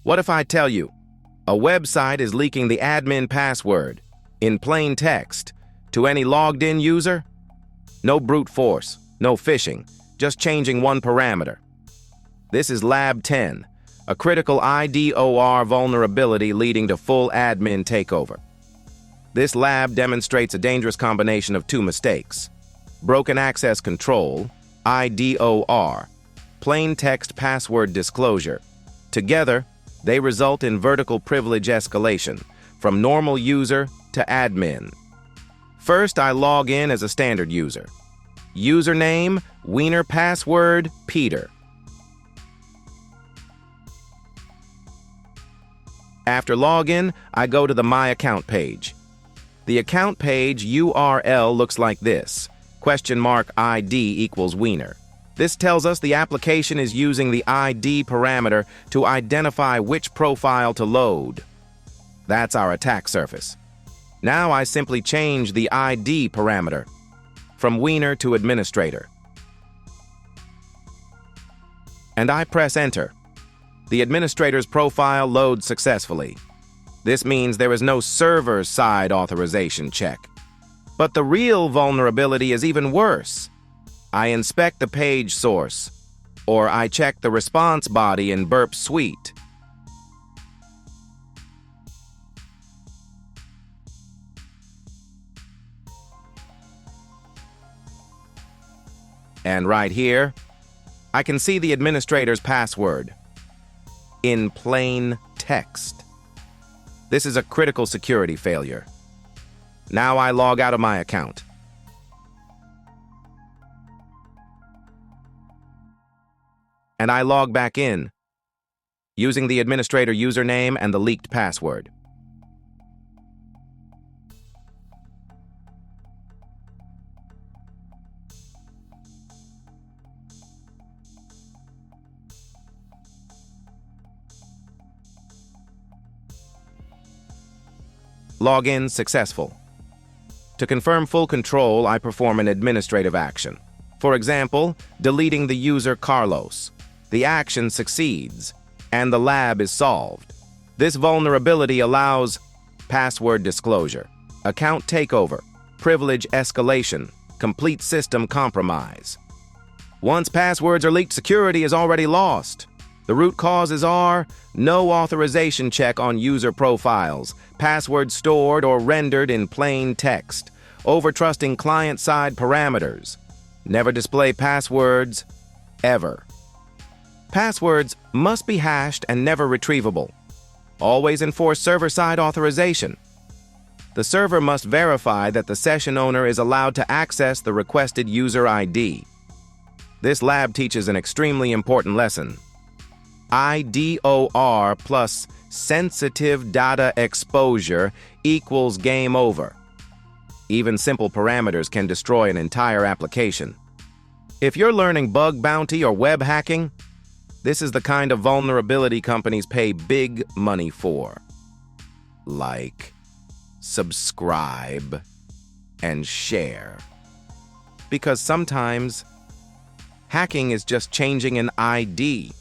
What if I tell you, a website is leaking the admin password, in plain text, to any logged-in user? No brute force, no phishing, just changing one parameter. This is Lab 10, a critical IDOR vulnerability leading to full admin takeover. This lab demonstrates a dangerous combination of two mistakes: broken access control, IDOR, plain text password disclosure. Together, they result in vertical privilege escalation, from normal user to admin. First, I log in as a standard user. Username, Wiener password, Peter. After login, I go to the My Account page. The account page URL looks like this: $ID equals Wiener. This tells us the application is using the ID parameter to identify which profile to load. That's our attack surface. Now I simply change the ID parameter from Wiener to administrator. And I press enter. The administrator's profile loads successfully. This means there is no server-side authorization check. But the real vulnerability is even worse. I inspect the page source, or I check the response body in Burp Suite. And right here, I can see the administrator's password in plain text. This is a critical security failure. Now I log out of my account. And I log back in, using the administrator username and the leaked password. Login successful. To confirm full control, I perform an administrative action. For example, deleting the user Carlos. The action succeeds, and the lab is solved. This vulnerability allows password disclosure, account takeover, privilege escalation, complete system compromise. Once passwords are leaked, security is already lost. The root causes are no authorization check on user profiles, passwords stored or rendered in plain text, overtrusting client-side parameters, never display passwords, ever. Passwords must be hashed and never retrievable. Always enforce server-side authorization. The server must verify that the session owner is allowed to access the requested user ID. This lab teaches an extremely important lesson. IDOR plus sensitive data exposure equals game over. Even simple parameters can destroy an entire application. If you're learning bug bounty or web hacking, this is the kind of vulnerability companies pay big money for. Like, subscribe, and share. Because sometimes, hacking is just changing an ID.